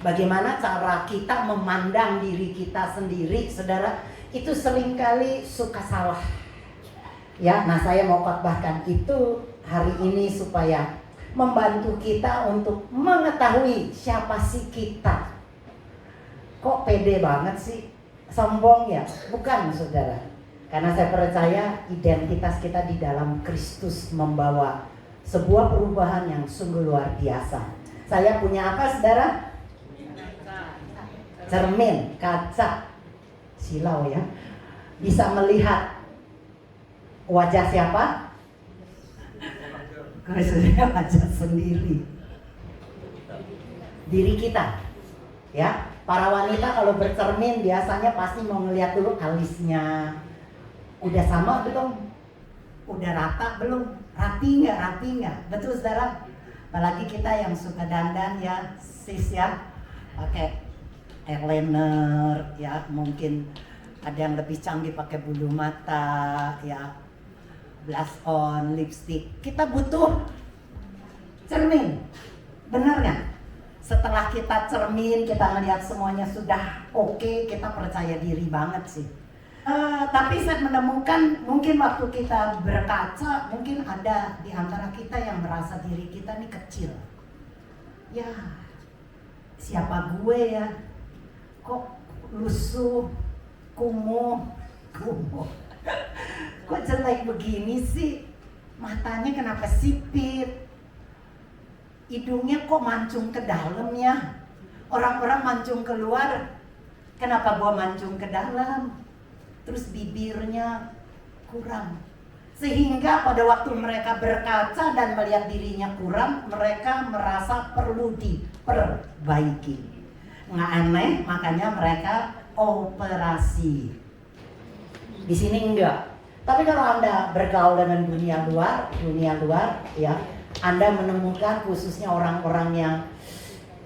Bagaimana cara kita memandang diri kita sendiri, saudara, itu seringkali suka salah. Ya, nah saya mau khotbahkan itu hari ini supaya membantu kita untuk mengetahui siapa sih kita. Kok pede banget sih? Sombong ya? Bukan, saudara. Karena saya percaya identitas kita di dalam Kristus membawa sebuah perubahan yang sungguh luar biasa. Saya punya apa, saudara? Cermin, kaca, silau ya. Bisa melihat wajah siapa? Wajah sendiri. Diri kita. Ya, para wanita kalau bercermin biasanya pasti mau ngelihat dulu alisnya. Udah sama belum? Udah rata belum? Rapi nggak? Betul, saudara? Apalagi kita yang suka dandan ya, sis ya, pakai eyeliner ya, mungkin ada yang lebih canggih pakai bulu mata ya, blush on, lipstick. Kita butuh cermin, benar nggak? Setelah kita cermin, kita melihat semuanya sudah oke, kita percaya diri banget sih. Tapi saya menemukan mungkin waktu kita berkaca, mungkin ada di antara kita yang merasa diri kita ini kecil. Ya, siapa gue ya? Kok lusuh, kumuh. Kok jelek begini sih? Matanya kenapa sipit? Hidungnya kok mancung ke dalam ya? Orang-orang mancung keluar, kenapa gua mancung ke dalam? Terus bibirnya kurang. Sehingga pada waktu mereka berkaca dan melihat dirinya kurang, mereka merasa perlu diperbaiki. Nggak aneh, makanya mereka operasi. Di sini enggak. Tapi kalau Anda bergaul dengan dunia luar ya, Anda menemukan khususnya orang-orang yang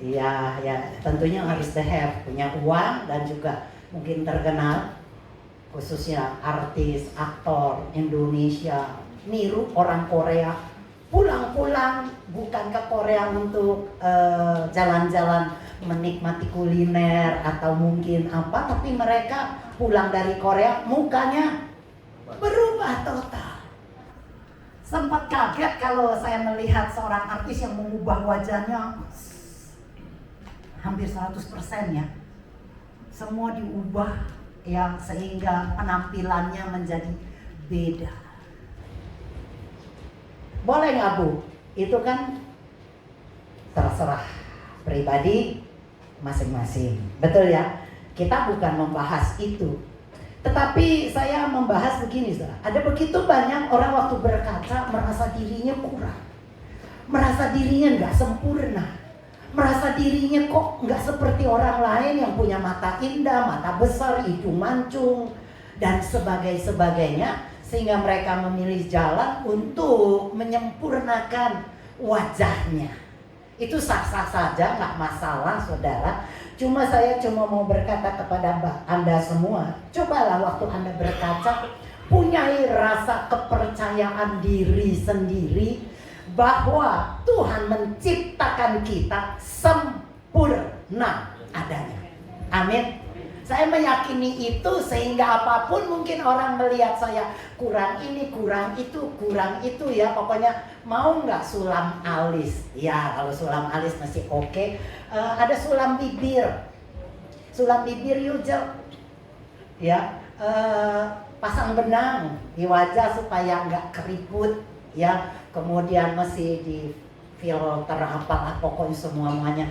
ya tentunya harus punya uang dan juga mungkin terkenal, khususnya artis, aktor Indonesia, niru orang Korea, pulang-pulang bukan ke Korea untuk jalan-jalan menikmati kuliner atau mungkin apa, tapi mereka pulang dari Korea mukanya berubah total. Sempat kaget kalau saya melihat seorang artis yang mengubah wajahnya hampir 100% ya. Semua diubah ya, sehingga penampilannya menjadi beda. Boleh nggak Bu? Itu kan terserah pribadi masing-masing. Betul ya? Kita bukan membahas itu. Tetapi saya membahas begini, saudara. Ada begitu banyak orang waktu berkaca merasa dirinya kurang. Merasa dirinya nggak sempurna. Merasa dirinya kok nggak seperti orang lain yang punya mata indah, mata besar, hidung mancung, dan sebagainya. Sehingga mereka memilih jalan untuk menyempurnakan wajahnya. Itu sah-sah saja, nggak masalah, saudara. Saya cuma mau berkata kepada Anda semua, cobalah waktu Anda berkaca, punyai rasa kepercayaan diri sendiri bahwa Tuhan menciptakan kita sempurna adanya. Amin. Saya meyakini itu sehingga apapun mungkin orang melihat saya kurang ini, kurang itu ya. Pokoknya mau nggak sulam alis? Ya kalau sulam alis masih oke. Ada sulam bibir. Sulam bibir Yujel. Ya, pasang benang di wajah supaya nggak keriput. Ya, kemudian masih di filter apalah pokoknya semuanya.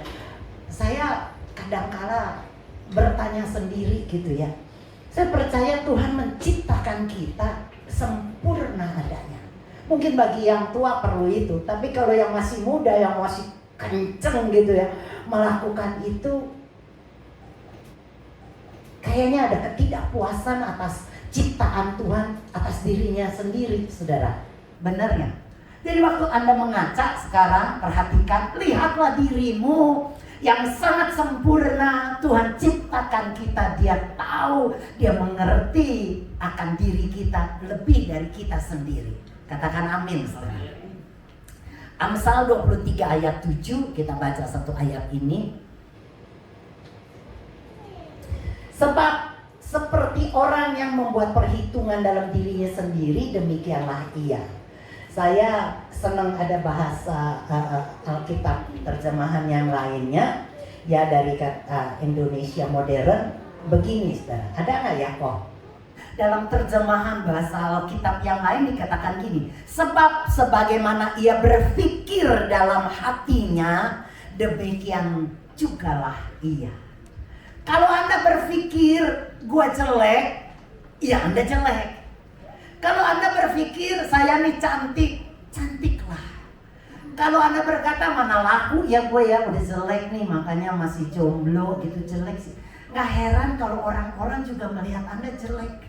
Saya kadangkala bertanya sendiri gitu ya. Saya percaya Tuhan menciptakan kita sempurna adanya. Mungkin bagi yang tua perlu itu, tapi kalau yang masih muda, yang masih kenceng gitu ya, melakukan itu, kayaknya ada ketidakpuasan atas ciptaan Tuhan, atas dirinya sendiri, saudara. Benar ya? Jadi waktu Anda mengaca sekarang, perhatikan, lihatlah dirimu yang sangat sempurna. Tuhan ciptakan kita, Dia tahu, Dia mengerti akan diri kita lebih dari kita sendiri. Katakan amin, saudara. Amsal 23 ayat 7, kita baca satu ayat ini. Sebab seperti orang yang membuat perhitungan dalam dirinya sendiri, demikianlah ia. Saya senang ada bahasa Alkitab terjemahan yang lainnya, ya dari kata Indonesia modern. Begini, saudara, ada nggak ya kok? Dalam terjemahan bahasa Alkitab yang lain dikatakan gini, sebab sebagaimana ia berpikir dalam hatinya, demikian jugalah ia. Kalau Anda berpikir gua jelek, ya Anda jelek. Kalau Anda berpikir saya nih cantik, cantiklah. Kalau Anda berkata mana laku, ya gue ya udah jelek nih, makanya masih jomblo gitu, jelek sih. Gak heran kalau orang-orang juga melihat Anda jelek.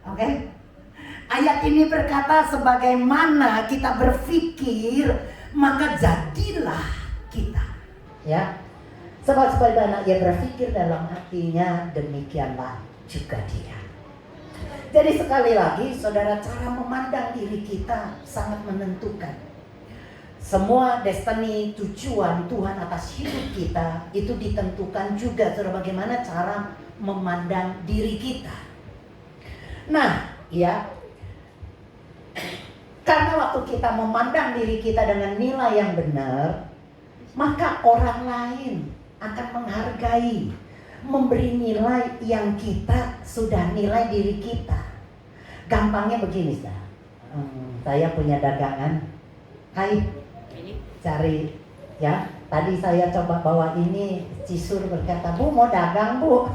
Oke? Ayat ini berkata sebagaimana kita berpikir, maka jadilah kita. Ya. Sebab sebagaimana ia berpikir dalam hatinya, demikianlah juga dia. Jadi sekali lagi, saudara, cara memandang diri kita sangat menentukan. Semua destiny, tujuan Tuhan atas hidup kita itu ditentukan juga saudara bagaimana cara memandang diri kita. Nah, ya, karena waktu kita memandang diri kita dengan nilai yang benar, maka orang lain akan menghargai, memberi nilai yang kita sudah nilai diri kita. Gampangnya begini, saya punya dagangan, cari ya. Tadi saya coba bawa ini, Cisur berkata, "Bu, mau dagang, Bu?"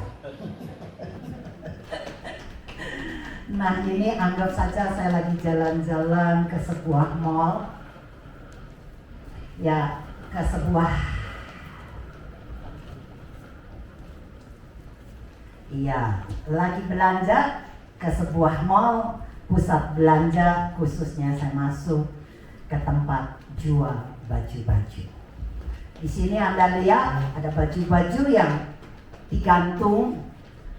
Nah, ini anggap saja saya lagi jalan-jalan ke sebuah mall. Ya, ke sebuah lagi belanja ke sebuah mall, pusat belanja, khususnya saya masuk ke tempat jual baju-baju. Di sini Anda lihat ada baju-baju yang digantung,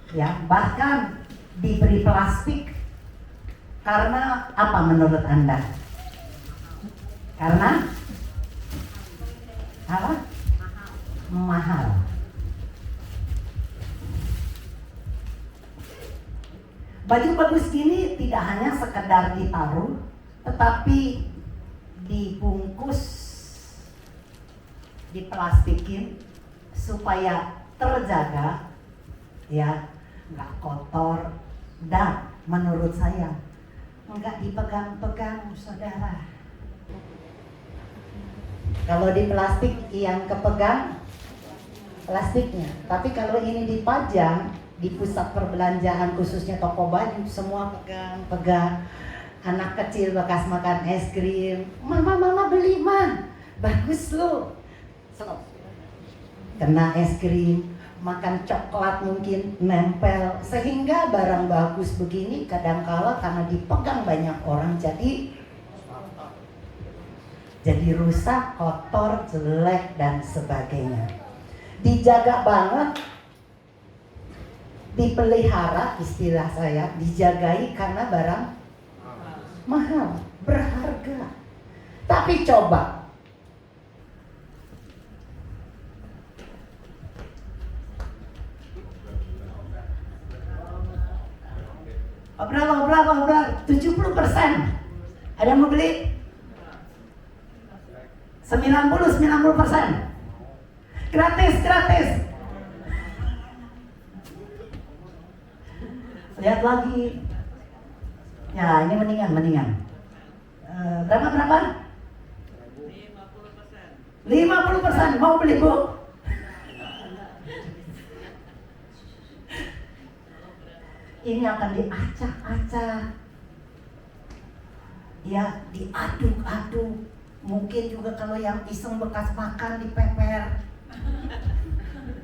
ya, bahkan diberi plastik. Karena apa menurut Anda? Karena apa? Mahal. Baju bagus gini tidak hanya sekedar ditaruh, tetapi dibungkus, diplastikin supaya terjaga, ya, nggak kotor, dan menurut saya nggak dipegang-pegang, saudara. Kalau di plastik yang kepegang plastiknya, tapi kalau ini dipajang di pusat perbelanjaan khususnya toko baju, semua pegang. Anak kecil bekas makan es krim, mama beli mah, bagus lo. Kena es krim, makan coklat mungkin nempel, sehingga barang bagus begini kadangkala karena dipegang banyak orang jadi rusak, kotor, jelek dan sebagainya. Dijaga banget, dipelihara, istilah saya, dijagai karena barang mahal, berharga. Tapi coba berapa? 70%. Ada yang mau beli? 90%. Gratis. Lihat lagi. Ya, ini mendingan. Berapa? 50%. Mau beli, Bu? Ini akan diacak-acak. Ya, diaduk-aduk. Mungkin juga kalau yang iseng bekas makan dipeper.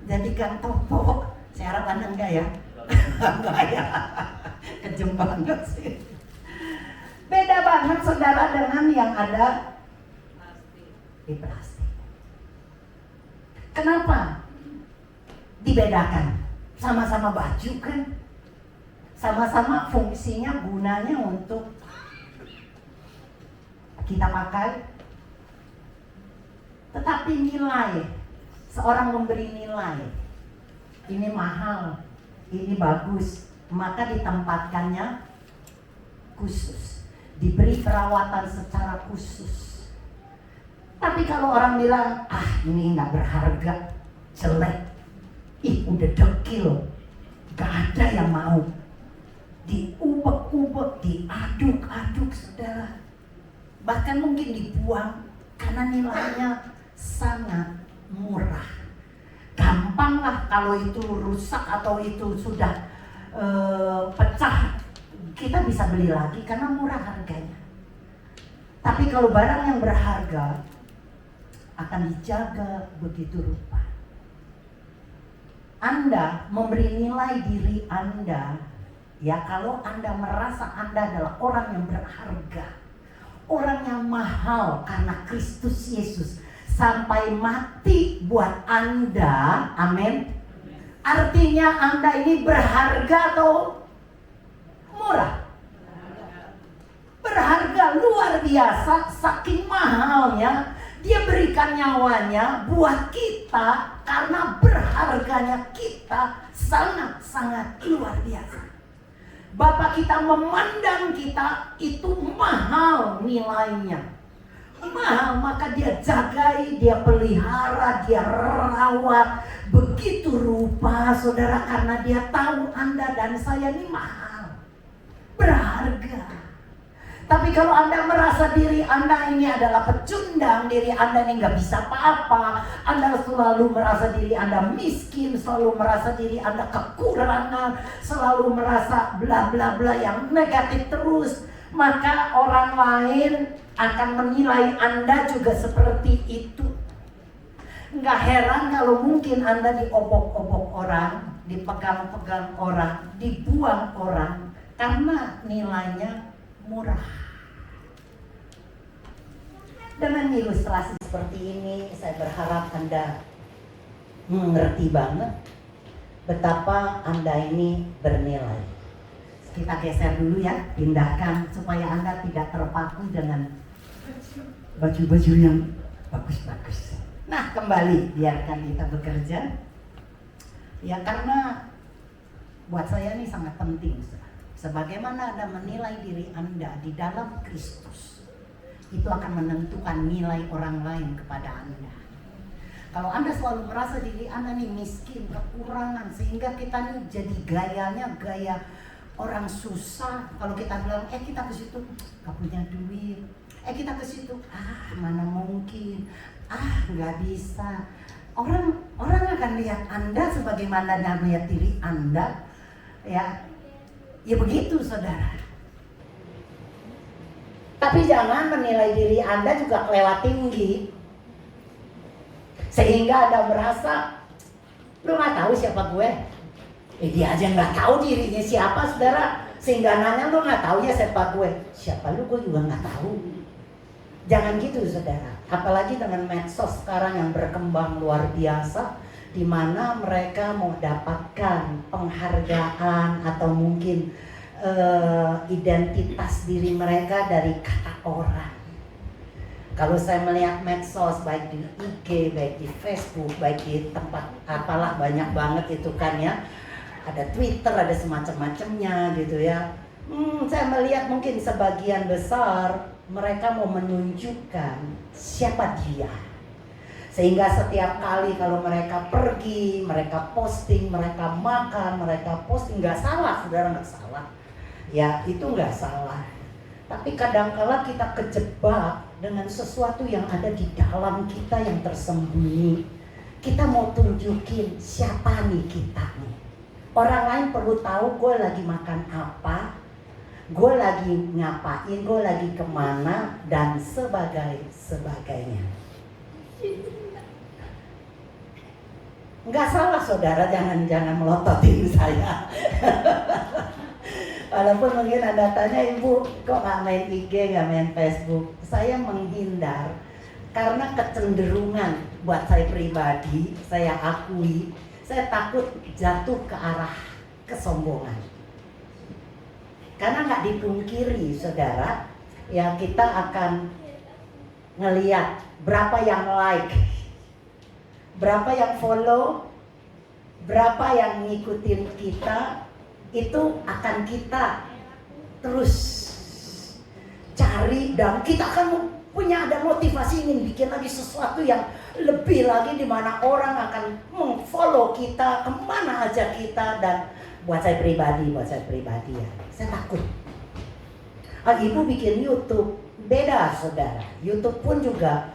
Jadikan topok. Saya harap Anda enggak ya? Enggak ya. Kejem banget sih. Beda banget saudara dengan yang ada di plastik. Kenapa dibedakan? Sama-sama baju kan? Sama-sama fungsinya, gunanya untuk kita pakai. Tetapi nilai, seorang memberi nilai ini mahal, ini bagus, maka ditempatkannya khusus, diberi perawatan secara khusus. Tapi kalau orang bilang, ini nggak berharga, jelek, udah dekil, gak ada yang mau, diubek-ubek, diaduk-aduk, saudara, bahkan mungkin dibuang karena nilainya sangat murah. Gampang lah kalau itu rusak atau itu sudah pecah, kita bisa beli lagi karena murah harganya. Tapi kalau barang yang berharga akan dijaga begitu rupa. Anda memberi nilai diri Anda, ya, kalau Anda merasa Anda adalah orang yang berharga, orang yang mahal karena Kristus Yesus sampai mati buat Anda, amin. Artinya Anda ini berharga atau murah? Berharga, luar biasa, saking mahalnya Dia berikan nyawanya buat kita karena berharganya kita sangat-sangat luar biasa. Bapak kita memandang kita itu mahal nilainya. Mahal, maka Dia jagai, Dia pelihara, Dia rawat begitu rupa, saudara, karena Dia tahu Anda dan saya ini mahal, berharga. Tapi kalau Anda merasa diri Anda ini adalah pecundang, diri Anda ini nggak bisa apa-apa, Anda selalu merasa diri Anda miskin, selalu merasa diri Anda kekurangan, selalu merasa bla bla bla yang negatif terus, maka orang lain akan menilai Anda juga seperti itu. Nggak heran kalau mungkin Anda diobok-obok orang, dipegang-pegang orang, dibuang orang, karena nilainya murah. Dengan ilustrasi seperti ini, saya berharap Anda mengerti banget betapa Anda ini bernilai. Kita geser dulu ya, pindahkan supaya Anda tidak terpaku dengan baju-baju yang bagus-bagus. Nah, kembali, biarkan kita bekerja. Ya, karena buat saya ini sangat penting. Sebagaimana Anda menilai diri Anda di dalam Kristus, itu akan menentukan nilai orang lain kepada Anda. Kalau Anda selalu merasa diri Anda nih miskin, kekurangan, sehingga kita nih jadi gayanya gaya orang susah. Kalau kita bilang, kita ke situ gak punya duit, kita ke situ, mana mungkin, nggak bisa. Orang akan lihat Anda sebagaimana Anda melihat diri Anda, ya. Ya begitu, saudara. Tapi jangan menilai diri Anda juga kelewat tinggi, sehingga Anda merasa, lu gak tahu siapa gue. Dia aja gak tahu dirinya siapa, saudara. Sehingga nanya, lu gak tahu ya siapa gue. Siapa lu, gue juga gak tahu. Jangan gitu, saudara. Apalagi dengan medsos sekarang yang berkembang luar biasa, di mana mereka mau dapatkan penghargaan atau mungkin identitas diri mereka dari kata orang. Kalau saya melihat medsos, baik di IG, baik di Facebook, baik di tempat apalah, banyak banget itu kan ya, ada Twitter, ada semacam-macamnya gitu ya. Saya melihat mungkin sebagian besar mereka mau menunjukkan siapa dia. Sehingga setiap kali kalau mereka pergi, mereka posting, mereka makan, mereka posting, nggak salah, saudara, nggak salah. Ya, itu nggak salah. Tapi kadang-kala kita kejebak dengan sesuatu yang ada di dalam kita yang tersembunyi. Kita mau tunjukin siapa nih kita nih. Orang lain perlu tahu gue lagi makan apa, gue lagi ngapain, gue lagi kemana, dan sebagainya. Nggak salah, saudara, jangan melototin saya. Walaupun mungkin Anda tanya, ibu kok nggak main IG, nggak main Facebook. Saya menghindar karena kecenderungan buat saya pribadi, saya akui, saya takut jatuh ke arah kesombongan. Karena nggak dipungkiri, saudara, ya kita akan ngeliat berapa yang like, berapa yang follow, berapa yang ngikutin kita, itu akan kita terus cari, dan kita akan punya ada motivasi ingin bikin lagi sesuatu yang lebih lagi, di mana orang akan mengfollow kita kemana aja kita. Dan buat saya pribadi ya, saya takut. Ibu bikin YouTube, beda saudara. YouTube pun juga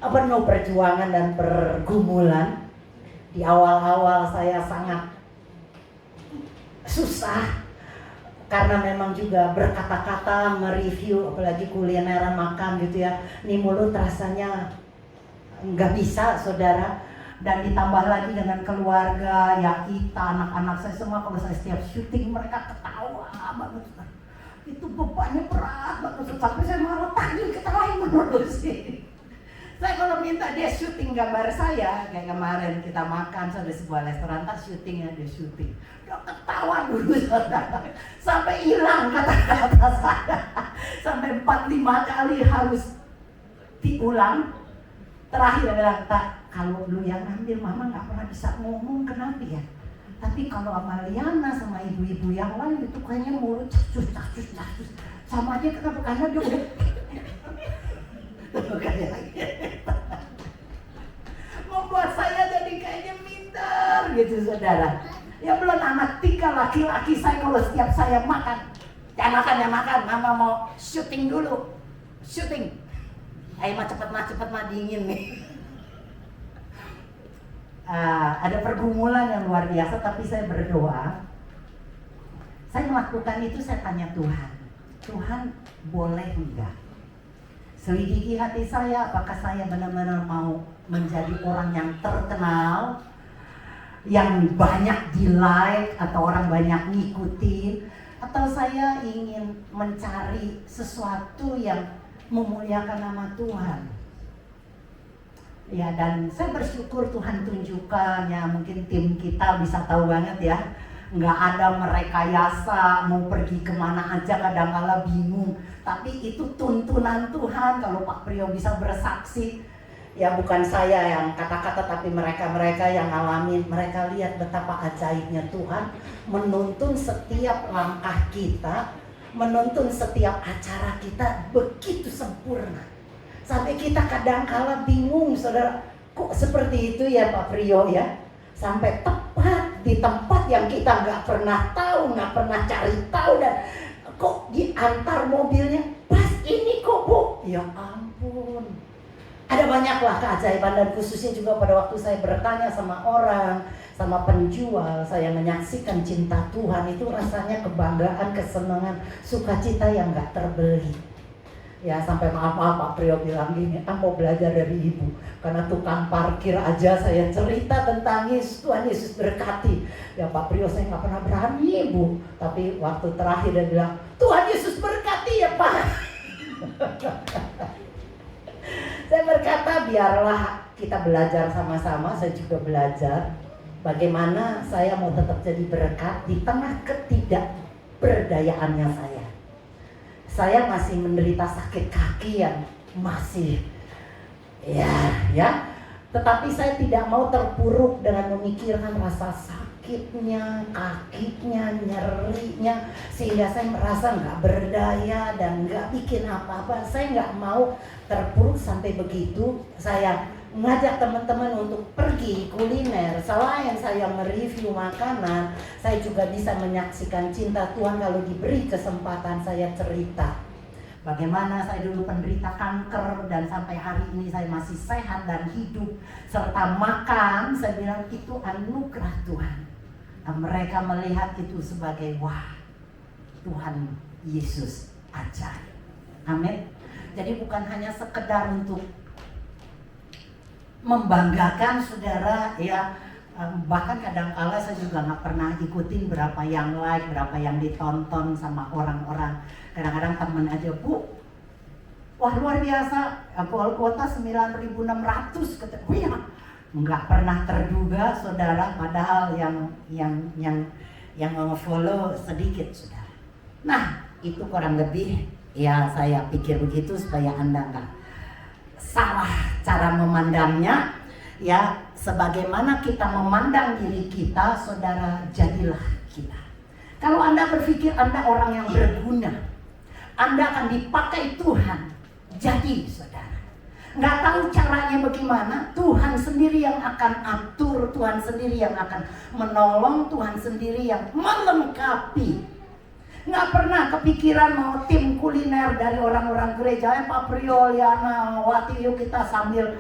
penuh perjuangan dan pergumulan. Di awal-awal saya sangat susah, karena memang juga berkata-kata mereview, apalagi kulineran makan gitu ya. Nih mulut rasanya nggak bisa saudara. Dan ditambah lagi dengan keluarga, ya kita, anak-anak saya semua, kalau saya setiap syuting mereka ketawa banget. Itu bebannya berat banget, sampai saya marah, takdir kita lain menerusin. Saya kalau minta dia syuting gambar saya, kayak kemarin kita makan di sebuah restoran, tak syutingnya dia syuting. Dia ketawa dulu saudara, sampai hilang kata-kata saya. Sampai 4-5 kali harus diulang. Terakhir dia bilang, "Tak, kalau lu yang ambil, mama gak pernah bisa ngomong, kenapa ya? Tapi kalau sama Liana, sama ibu-ibu yang lain itu kayaknya mulut cacus. Sama aja kenapa, karena dia udah membuat saya jadi kayaknya minder gitu saudara. Ya belum anak 3 laki-laki saya, kalau setiap saya makan, ya makan, mama mau syuting dulu, syuting. Ayo cepet mah dingin nih. Ada pergumulan yang luar biasa, tapi saya berdoa. Saya melakukan itu, saya tanya Tuhan boleh enggak? Selidiki hati saya, apakah saya benar-benar mau menjadi orang yang terkenal, yang banyak di-like atau orang banyak ngikutin, atau saya ingin mencari sesuatu yang memuliakan nama Tuhan. Ya, dan saya bersyukur Tuhan tunjukkan, ya mungkin tim kita bisa tahu banget ya, nggak ada merekayasa mau pergi kemana aja, kadang-kala bingung. Tapi itu tuntunan Tuhan. Kalau Pak Priyo bisa bersaksi, ya bukan saya yang kata-kata, tapi mereka yang ngalamin. Mereka lihat betapa ajaibnya Tuhan menuntun setiap langkah kita, menuntun setiap acara kita begitu sempurna. Sampai kita kadang-kala bingung saudara, kok seperti itu ya Pak Priyo ya. Sampai tepat di tempat yang kita nggak pernah tahu, nggak pernah cari tahu, dan kok diantar mobilnya pas ini kok Bu. Ya ampun. Ada banyaklah keajaiban, dan khususnya juga pada waktu saya bertanya sama orang, sama penjual, saya menyaksikan cinta Tuhan itu rasanya kebanggaan, kesenangan, sukacita yang gak terbeli. Ya sampai maaf Pak Priyo bilang gini, mau belajar dari ibu, karena tukang parkir aja saya cerita tentang Yesus, Tuhan Yesus berkati. Ya Pak Priyo, saya gak pernah berani Bu, tapi waktu terakhir dia bilang, Tuhan Yesus berkati ya Pak. Saya berkata biarlah kita belajar sama-sama. Saya juga belajar bagaimana saya mau tetap jadi berkat di tengah ketidakberdayaannya saya. Saya masih menderita sakit kaki yang masih ya. Tetapi saya tidak mau terpuruk dengan memikirkan rasa sakitnya, kakinya, nyerinya, sehingga saya merasa nggak berdaya dan nggak bikin apa-apa. Saya nggak mau terpuruk sampai begitu. Saya ngajak teman-teman untuk pergi kuliner. Selain saya mereview makanan, saya juga bisa menyaksikan cinta Tuhan kalau diberi kesempatan. Saya cerita bagaimana saya dulu penderita kanker, dan sampai hari ini saya masih sehat dan hidup serta makan. Saya bilang itu anugerah Tuhan. Nah, mereka melihat itu sebagai wah, Tuhan Yesus ajaib. Amin. Jadi bukan hanya sekedar untuk membanggakan saudara ya, bahkan kadang-kala saya juga nggak pernah ikutin berapa yang like, berapa yang ditonton sama orang-orang. Kadang-kadang temen aja, Bu, wah luar biasa, kuota 9.600 kata, oh ya, nggak pernah terduga saudara, padahal yang follow sedikit saudara. Nah itu kurang lebih ya saya pikir begitu supaya Anda nggak salah cara memandangnya. Ya, sebagaimana kita memandang diri kita, saudara, jadilah kita. Kalau Anda berpikir Anda orang yang berguna, Anda akan dipakai Tuhan. Jadi, saudara, nggak tahu caranya bagaimana, Tuhan sendiri yang akan atur, Tuhan sendiri yang akan menolong, Tuhan sendiri yang melengkapi. Nggak pernah kepikiran mau tim kuliner dari orang-orang gereja, Pak Priol, Yana, Wati, yuk kita sambil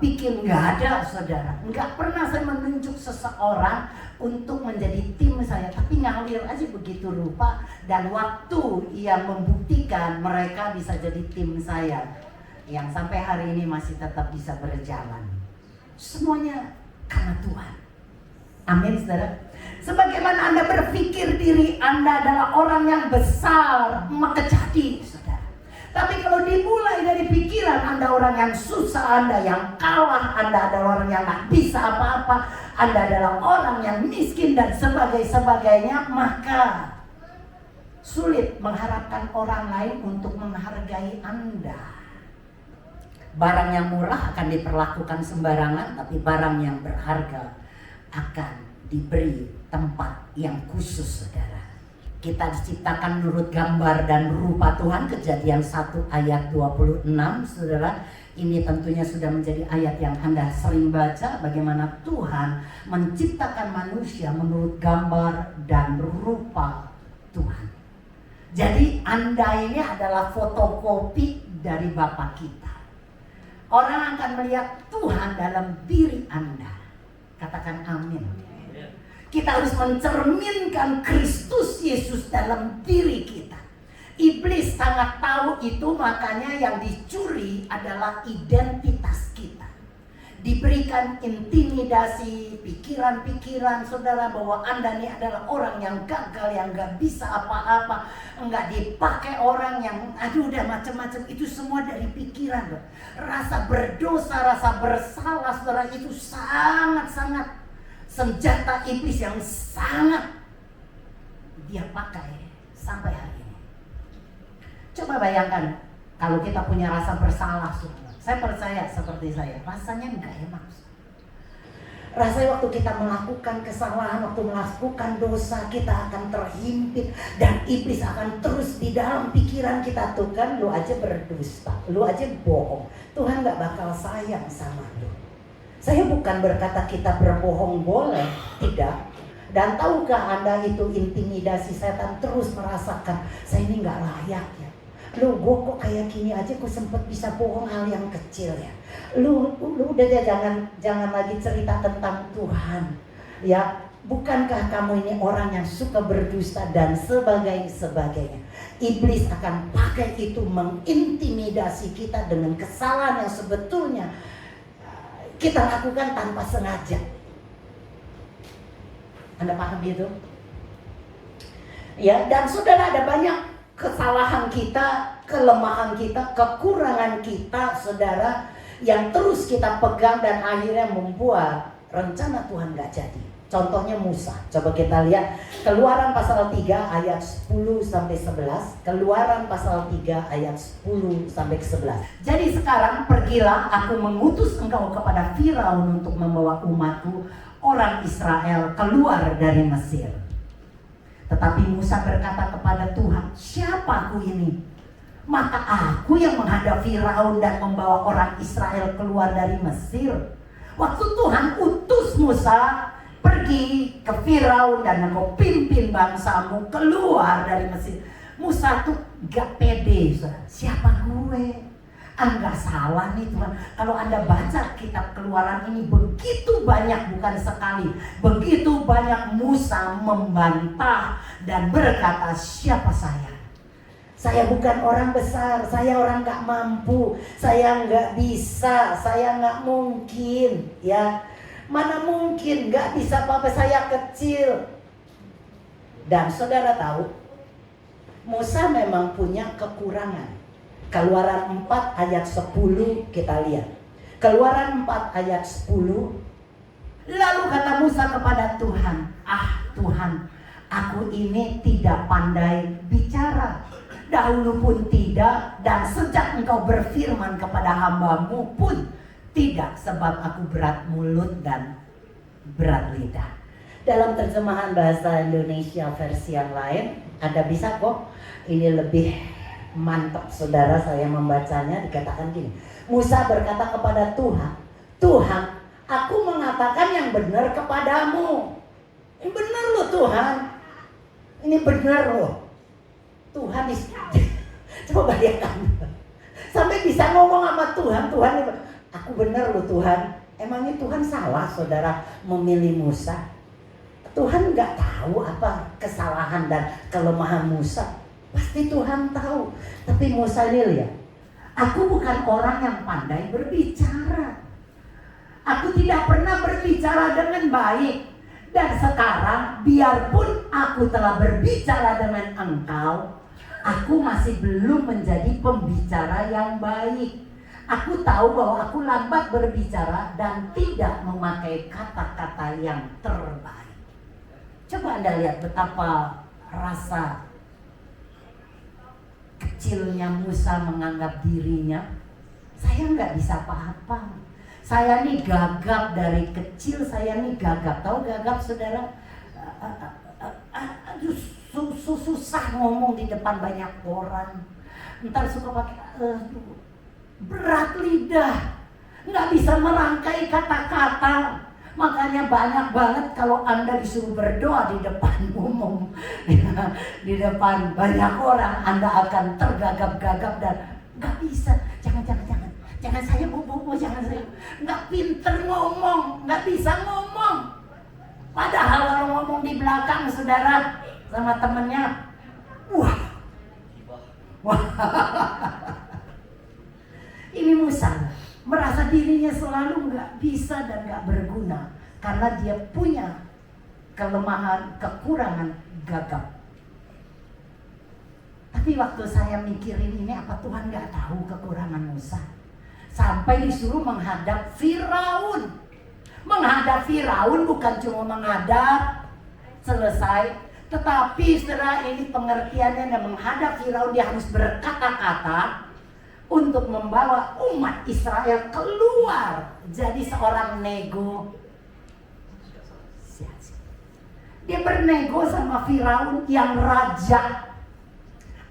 bikin. Nggak ada, saudara. Nggak pernah saya menunjuk seseorang untuk menjadi tim saya, tapi ngalir aja begitu rupa, dan waktu yang membuktikan mereka bisa jadi tim saya yang sampai hari ini masih tetap bisa berjalan. Semuanya karena Tuhan. Amin, saudara. Sebagaimana Anda berpikir diri Anda adalah orang yang besar, maka jadi, saudara. Tapi kalau dimulai dari pikiran Anda orang yang susah, Anda yang kalah, Anda adalah orang yang gak bisa apa-apa, Anda adalah orang yang miskin dan sebagainya, maka sulit mengharapkan orang lain untuk menghargai Anda. Barang yang murah akan diperlakukan sembarangan, tapi barang yang berharga akan diberi tempat yang khusus, saudara. Kita diciptakan menurut gambar dan rupa Tuhan, Kejadian 1 ayat 26, saudara. Ini tentunya sudah menjadi ayat yang Anda sering baca, bagaimana Tuhan menciptakan manusia menurut gambar dan rupa Tuhan. Jadi Anda ini adalah fotokopi dari Bapa kita. Orang akan melihat Tuhan dalam diri Anda. Katakan amin. Kita harus mencerminkan Kristus Yesus dalam diri kita. Iblis sangat tahu itu, makanya yang dicuri adalah identitas kita. Diberikan intimidasi, pikiran-pikiran saudara bahwa Anda ini adalah orang yang gagal, yang gak bisa apa-apa, nggak dipakai orang yang udah macam-macam. Itu semua dari pikiran. Rasa berdosa, rasa bersalah, saudara, itu sangat-sangat senjata iblis yang sangat dia pakai sampai hari ini. Coba bayangkan kalau kita punya rasa bersalah, saudara. Saya percaya seperti saya, rasanya enggak enak. Rasanya waktu kita melakukan kesalahan, waktu melakukan dosa, kita akan terhimpit dan iblis akan terus di dalam pikiran kita. Tuh kan, lu aja berdusta, lu aja bohong, Tuhan gak bakal sayang sama lu. Saya bukan berkata kita berbohong boleh, tidak. Dan tahukah Anda itu intimidasi setan terus merasakan, saya ini gak layak ya. Lu gue kok kayak gini aja kok sempet bisa bohong hal yang kecil ya. Lu udah deh, jangan lagi cerita tentang Tuhan. Ya, bukankah kamu ini orang yang suka berdusta dan sebagainya. Iblis akan pakai itu mengintimidasi kita dengan kesalahan yang sebetulnya kita lakukan tanpa sengaja. Anda paham itu? Ya, dan saudara, ada banyak kesalahan kita, kelemahan kita, kekurangan kita, saudara, yang terus kita pegang dan akhirnya membuat rencana Tuhan gak jadi. Contohnya Musa. Coba kita lihat Keluaran pasal 3 ayat 10 sampai 11. Keluaran pasal 3 ayat 10 sampai 11. Jadi sekarang pergilah, aku mengutus engkau kepada Firaun untuk membawa umatku orang Israel keluar dari Mesir. Tetapi Musa berkata kepada Tuhan, siapa aku ini? Maka aku yang menghadap Firaun dan membawa orang Israel keluar dari Mesir. Waktu Tuhan utus Musa pergi ke Firaun dan engkau pimpin bangsamu keluar dari Mesir, Musa tuh gak pede. Siapa gue? Enggak salah nih Tuhan. Kalau Anda baca kitab Keluaran ini, begitu banyak, bukan sekali, begitu banyak Musa membantah dan berkata, siapa saya? Saya bukan orang besar, saya orang gak mampu, saya gak bisa, saya gak mungkin, ya. Mana mungkin, gak bisa apa-apa, saya kecil. Dan saudara tahu, Musa memang punya kekurangan. Keluaran 4 ayat 10 kita lihat. Keluaran 4 ayat 10. Lalu kata Musa kepada Tuhan, Tuhan, aku ini tidak pandai bicara. Dahulu pun tidak, dan sejak engkau berfirman kepada hambamu pun Tidak, sebab aku berat mulut dan berat lidah. Dalam terjemahan bahasa Indonesia versi yang lain, Anda bisa kok, ini lebih mantap saudara saya membacanya, dikatakan gini. Musa berkata kepada Tuhan, Tuhan, aku mengatakan yang benar kepadamu. Ini benar loh Tuhan. Ini benar loh. Tuhan coba bayangkan. Sampai bisa ngomong sama Tuhan, aku benar loh Tuhan. Emangnya Tuhan salah saudara memilih Musa? Tuhan nggak tahu apa kesalahan dan kelemahan Musa. Pasti Tuhan tahu. Tapi Musa ini lihat, aku bukan orang yang pandai berbicara. Aku tidak pernah berbicara dengan baik. Dan sekarang biarpun aku telah berbicara dengan engkau, aku masih belum menjadi pembicara yang baik. Aku tahu bahwa aku lambat berbicara dan tidak memakai kata-kata yang terbaik. Coba Anda lihat betapa rasa kecilnya Musa menganggap dirinya, saya nggak bisa apa-apa. Saya nih gagap dari kecil, saya nih gagap. Tahu gagap saudara? Susah ngomong di depan banyak orang. Ntar suka pakai berat lidah, nggak bisa merangkai kata-kata. Makanya banyak banget kalau Anda disuruh berdoa di depan umum, di depan banyak orang, Anda akan tergagap-gagap dan nggak bisa. Jangan saya bu, jangan saya. Nggak pinter ngomong, nggak bisa ngomong. Padahal kalau ngomong di belakang saudara sama temennya, wah. Ini Musa merasa dirinya selalu nggak bisa dan nggak berguna karena dia punya kelemahan, kekurangan, gagap. Tapi waktu saya mikirin ini, apa Tuhan nggak tahu kekurangan Musa? Sampai disuruh menghadap Firaun. Menghadap Firaun bukan cuma menghadap selesai, tetapi setelah ini pengertiannya, dan menghadap Firaun dia harus berkata-kata untuk membawa umat Israel keluar jadi seorang nego. Dia bernego sama Firaun yang raja.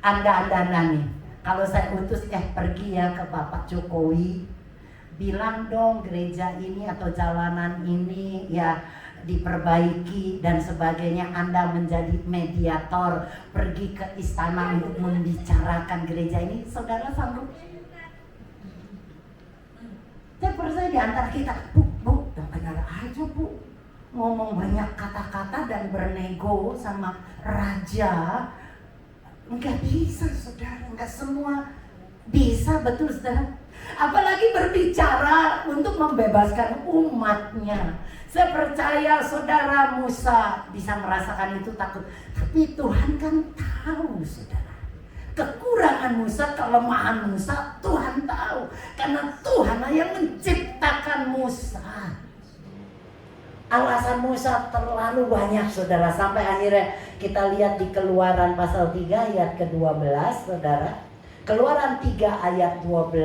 Anda nih, kalau saya utus pergi ya ke Bapak Jokowi, bilang dong gereja ini atau jalanan ini ya diperbaiki dan sebagainya. Anda menjadi mediator, pergi ke istana untuk membicarakan gereja ini. Saudara sanggup? Saya percaya di antara kita, bu, benar aja bu, ngomong banyak kata-kata dan bernego sama raja. Enggak bisa saudara, enggak semua bisa, betul saudara. Apalagi berbicara untuk membebaskan umatnya. Saya percaya saudara Musa bisa merasakan itu takut. Tapi Tuhan kan tahu saudara. Kekurangan Musa, kelemahan Musa, Tuhan tahu. Karena Tuhan yang menciptakan Musa. Alasan Musa terlalu banyak saudara. Sampai akhirnya kita lihat di Keluaran pasal 3 ayat ke-12 saudara. Keluaran 3 ayat 12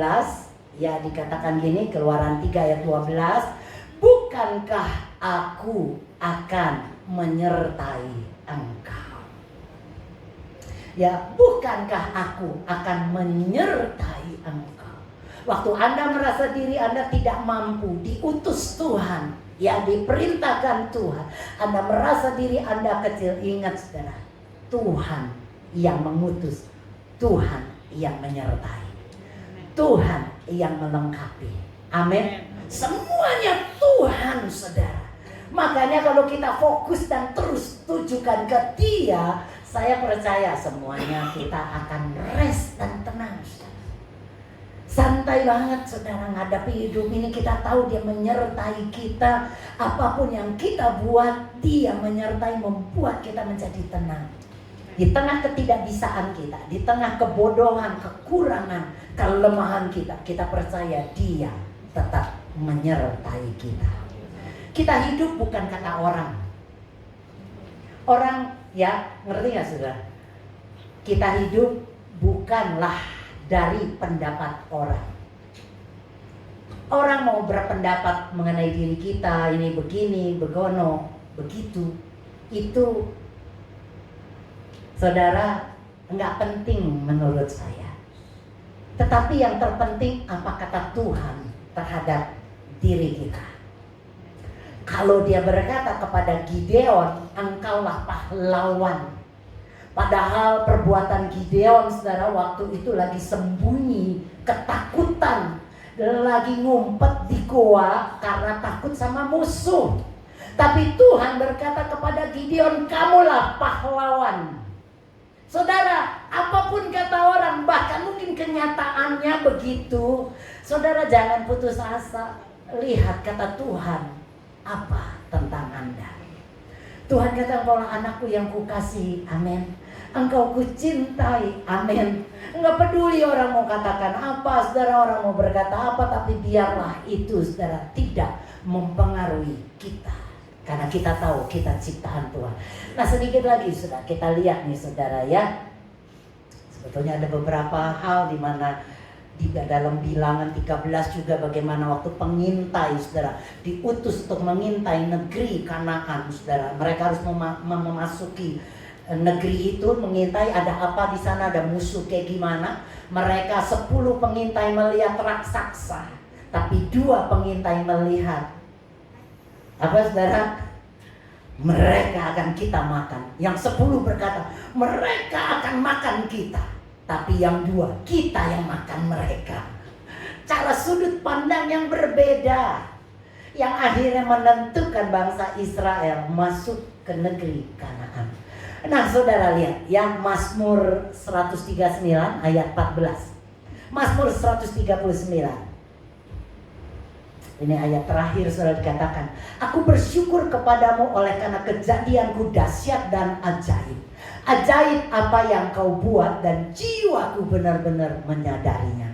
ya dikatakan gini, Keluaran 3 ayat 12, bukankah aku akan menyertai engkau? Ya, bukankah aku akan menyertai engkau? Waktu Anda merasa diri Anda tidak mampu, diutus Tuhan, ya diperintahkan Tuhan, Anda merasa diri Anda kecil, ingat saudara, Tuhan yang mengutus, Tuhan yang menyertai, Tuhan yang melengkapi. Amin. Semuanya Tuhan saudara. Makanya kalau kita fokus dan terus tujukan ke Dia, saya percaya semuanya kita akan rest dan tenang saudara. Santai banget saudara menghadapi hidup ini. Kita tahu Dia menyertai kita. Apapun yang kita buat, Dia menyertai, membuat kita menjadi tenang. Di tengah ketidakbisaan kita, di tengah kebodohan, kekurangan, kelemahan kita, kita percaya Dia tetap menyertai kita. Kita hidup bukan kata orang. Orang ya, ngerti gak saudara? Kita hidup bukanlah dari pendapat orang. Orang mau berpendapat mengenai diri kita, ini begini, begono, begitu. Itu, saudara, nggak penting menurut saya. Tetapi yang terpenting apa kata Tuhan terhadap diri kita. Kalau dia berkata kepada Gideon, engkaulah pahlawan. Padahal perbuatan Gideon, saudara, waktu itu lagi sembunyi, ketakutan, lagi ngumpet di goa karena takut sama musuh. Tapi Tuhan berkata kepada Gideon, kamulah pahlawan. Saudara, apapun kata orang, bahkan mungkin kenyataannya begitu, saudara jangan putus asa. Lihat kata Tuhan apa tentang Anda. Tuhan kata, engkaulah anakku yang kukasihi, amin. Engkau kucintai, amin. Enggak peduli orang mau katakan apa, saudara, orang mau berkata apa, tapi biarlah itu, saudara, tidak mempengaruhi kita. Karena kita tahu kita ciptaan Tuhan. Nah, sedikit lagi sudah kita lihat nih, saudara, ya. Sebetulnya ada beberapa hal di mana di dalam Bilangan 13 juga bagaimana waktu pengintai, saudara, diutus untuk mengintai negeri Kanaan, saudara. Mereka harus memasuki negeri itu, mengintai ada apa di sana, ada musuh kayak gimana. Mereka 10 pengintai melihat raksasa, tapi 2 pengintai melihat apa, saudara? Mereka akan kita makan. Yang 10 berkata, mereka akan makan kita. Tapi yang 2, kita yang makan mereka. Cara sudut pandang yang berbeda, yang akhirnya menentukan bangsa Israel masuk ke negeri Kanaan. Nah, saudara lihat yang Mazmur 139 ayat 14. Mazmur 139. Ini ayat terakhir, saudara, dikatakan, aku bersyukur kepadamu oleh karena kejadianku dahsyat dan ajaib. Ajaib apa yang kau buat dan jiwaku benar-benar menyadarinya.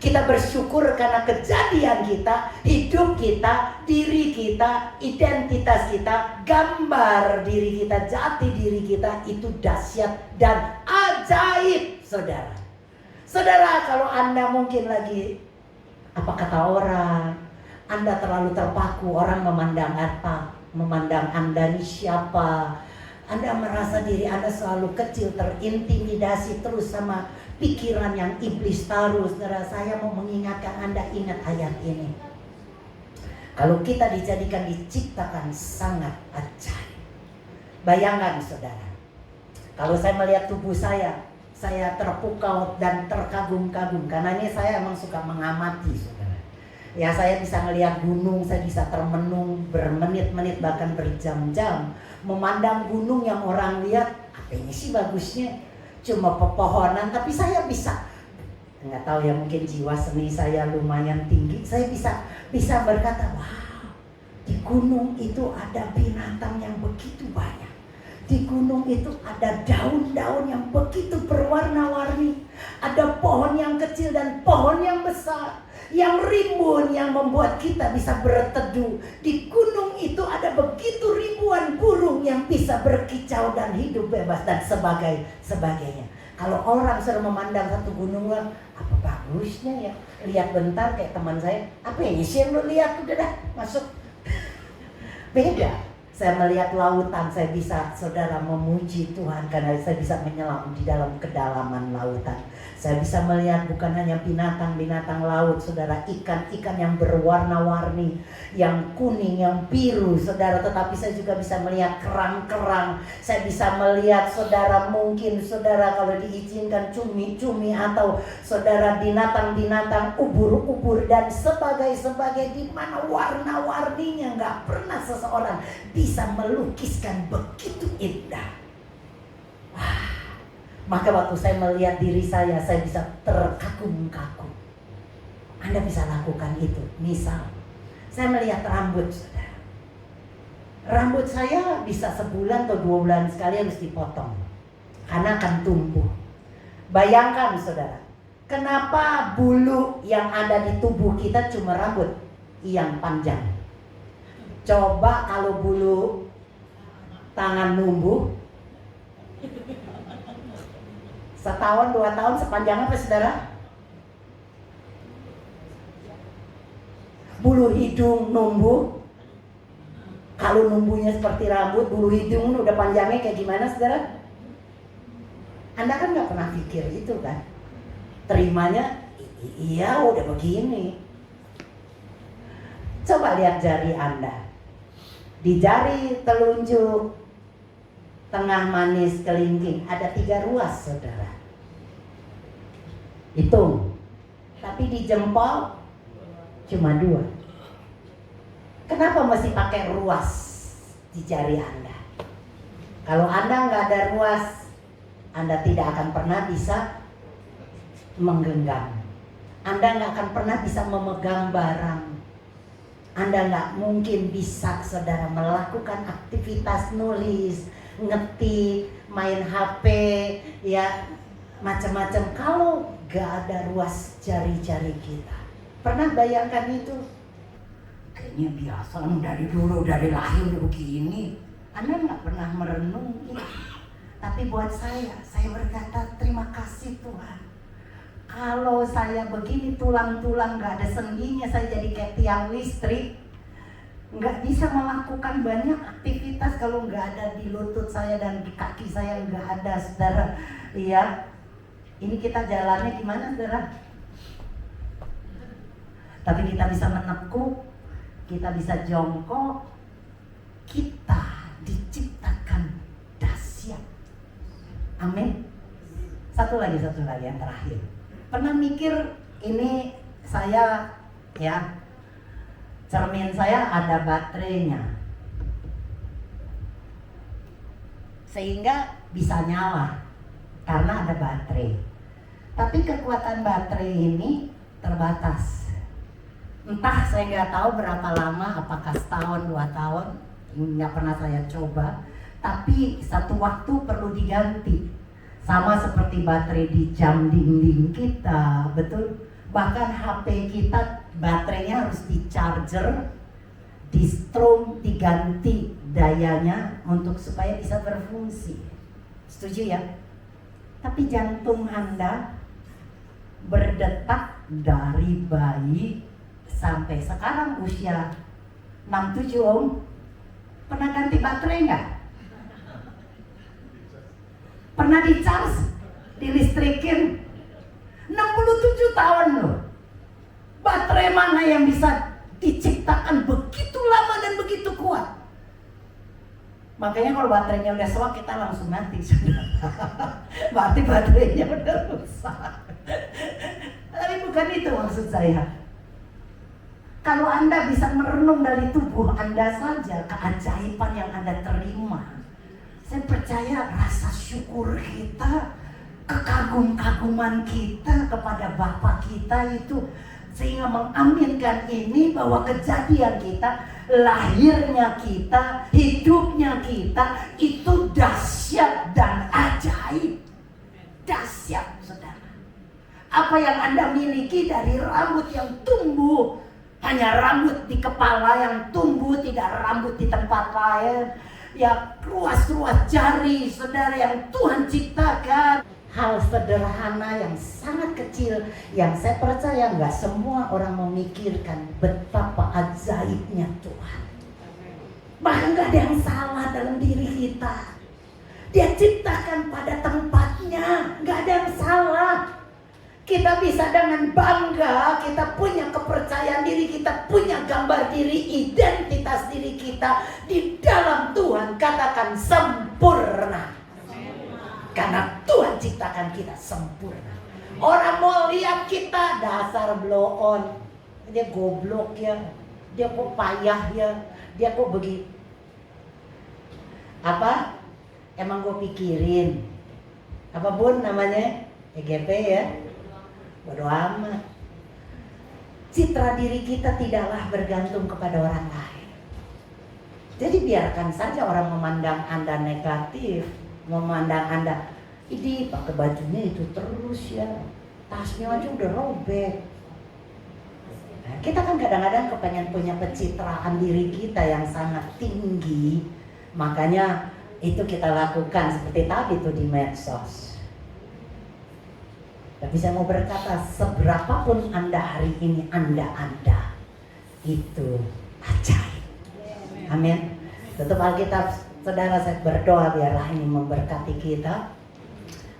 Kita bersyukur karena kejadian kita, hidup kita, diri kita, identitas kita, gambar diri kita, jati diri kita itu dahsyat dan ajaib, saudara. Saudara, kalau Anda mungkin lagi, apa kata orang, Anda terlalu terpaku, orang memandang apa, memandang Anda ini siapa, Anda merasa diri Anda selalu kecil, terintimidasi terus sama pikiran yang iblis taruh. Saudara, saya mau mengingatkan Anda, ingat ayat ini. Kalau kita dijadikan, diciptakan sangat ajaib. Bayangkan, saudara, kalau saya melihat tubuh saya terpukau dan terkagum-kagum. Karena ini saya emang suka mengamati, saudara. Ya, saya bisa melihat gunung, saya bisa termenung bermenit-menit bahkan berjam-jam, memandang gunung yang orang lihat, apa ini sih bagusnya, cuma pepohonan, tapi saya bisa, nggak tahu ya, mungkin jiwa seni saya lumayan tinggi, saya bisa berkata, wow, di gunung itu ada binatang yang begitu banyak. Di gunung itu ada daun-daun yang begitu berwarna-warni. Ada pohon yang kecil dan pohon yang besar, yang rimbun, yang membuat kita bisa berteduh. Di gunung itu ada begitu ribuan burung yang bisa berkicau dan hidup bebas dan sebagainya. Kalau orang sudah memandang satu gunung, apa bagusnya ya? Lihat bentar kayak teman saya, apa ini sih yang lu lihat, udah dah masuk. Beda. Saya melihat lautan, saya bisa, saudara, memuji Tuhan karena saya bisa menyelam di dalam kedalaman lautan. Saya bisa melihat bukan hanya binatang-binatang laut, saudara, ikan-ikan yang berwarna-warni, yang kuning, yang biru, saudara, tetapi saya juga bisa melihat kerang-kerang. Saya bisa melihat, saudara, mungkin saudara kalau diizinkan cumi-cumi atau saudara binatang-binatang ubur-ubur dan sebagai di mana warna-warninya nggak pernah seseorang bisa melukiskan begitu indah. Wah. Maka waktu saya melihat diri saya bisa terkagum-kagum. Anda bisa lakukan itu. Misal, saya melihat rambut, saudara. Rambut saya bisa sebulan atau 2 bulan sekali harus dipotong, karena akan tumbuh. Bayangkan, saudara, kenapa bulu yang ada di tubuh kita cuma rambut yang panjang. Coba kalau bulu tangan numbuh, setahun 2 tahun sepanjang apa, saudara? bulu hidung numbuh. Kalau numbuhnya seperti rambut, bulu hidung udah panjangnya kayak gimana, saudara? Anda kan nggak pernah pikir itu kan? Terimanya, iya udah begini. Coba lihat jari Anda. Di jari telunjuk tengah manis kelingking ada 3 ruas, saudara. Hitung. Tapi di jempol cuma 2. Kenapa mesti pakai ruas di jari Anda? Kalau Anda nggak ada ruas, Anda tidak akan pernah bisa menggenggam. Anda nggak akan pernah bisa memegang barang. Anda nggak mungkin bisa, saudara, melakukan aktivitas nulis, ngetik, main HP, ya macam-macam. Kalau nggak ada ruas jari-jari kita. Pernah bayangkan itu? Kayaknya biasa dari dulu, dari lahir udah begini. Anda nggak pernah merenungi. Tapi buat saya berkata terima kasih Tuhan. Kalau saya begini tulang-tulang nggak ada sendinya, saya jadi kayak tiang listrik. Nggak bisa melakukan banyak aktivitas kalau nggak ada di lutut saya dan di kaki saya nggak ada, saudara. Iya, ini kita jalannya gimana, saudara? Tapi kita bisa menekuk, kita bisa jongkok, kita diciptakan dahsyat. Amin. Satu lagi yang terakhir. Pernah mikir ini saya, ya, cermin saya ada baterainya, sehingga bisa nyala karena ada baterai. Tapi kekuatan baterai ini terbatas. Entah, saya nggak tahu berapa lama, apakah setahun, 2 tahun, nggak pernah saya coba. Tapi satu waktu perlu diganti. Sama seperti baterai di jam dinding kita, betul? Bahkan HP kita baterainya harus di charger, di strom, diganti dayanya untuk supaya bisa berfungsi. Setuju ya? Tapi jantung Anda berdetak dari bayi sampai sekarang usia 67 Om. Pernah ganti baterai nggak? Pernah di charge, dilistrikin? 67 tahun loh. Baterai mana yang bisa diciptakan begitu lama dan begitu kuat? Makanya kalau baterainya udah soak kita langsung mati. Berarti baterainya udah rusak. Tapi bukan itu maksud saya. Kalau Anda bisa merenung dari tubuh Anda saja, keajaiban yang Anda terima, saya percaya rasa syukur kita, kekagum-kaguman kita kepada Bapa kita itu, sehingga mengaminkan ini bahwa kejadian kita, lahirnya kita, hidupnya kita itu dahsyat dan ajaib. Dahsyat, saudara. Apa yang Anda miliki dari rambut yang tumbuh, hanya rambut di kepala yang tumbuh, tidak rambut di tempat lain. Ya, ruas-ruas jari, saudara, yang Tuhan ciptakan. Hal sederhana yang sangat kecil, yang saya percaya nggak semua orang memikirkan betapa ajaibnya Tuhan. Bahkan nggak ada yang salah dalam diri kita. Dia ciptakan pada tempatnya, nggak ada yang salah. Kita bisa dengan bangga, kita punya kepercayaan diri, kita punya gambar diri, identitas diri kita di dalam Tuhan. Katakan sempurna. Karena Tuhan ciptakan kita sempurna. Orang mau lihat kita dasar blow on. Dia goblok ya, dia kok payah ya, dia kok begitu. Apa? Emang gue pikirin. Apa Bun namanya? EGP ya. Bodoh amat. Citra diri kita tidaklah bergantung kepada orang lain. Jadi biarkan saja orang memandang Anda negatif, memandang Anda, ini pakai bajunya itu terus ya, tasnya aja udah robek. Nah, kita kan kadang-kadang kepengen punya pencitraan diri kita yang sangat tinggi, makanya itu kita lakukan seperti tadi tuh di medsos. Tapi saya mau berkata, seberapapun Anda hari ini, Anda itu ajaib. Amin. Tutup Alkitab, saudara, saya berdoa biarlah ini memberkati kita,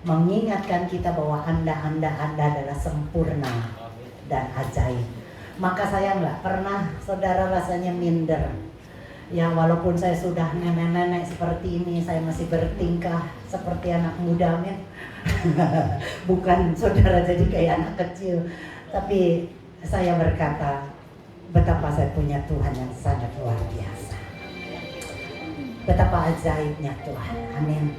mengingatkan kita bahwa Anda adalah sempurna dan ajaib. Maka saya nggak pernah, saudara, rasanya minder. Ya walaupun saya sudah nenek-nenek seperti ini, saya masih bertingkah seperti anak muda, amin. Bukan saudara jadi kayak anak kecil, tapi saya berkata betapa saya punya Tuhan yang sangat luar biasa. Betapa ajaibnya Tuhan, amin.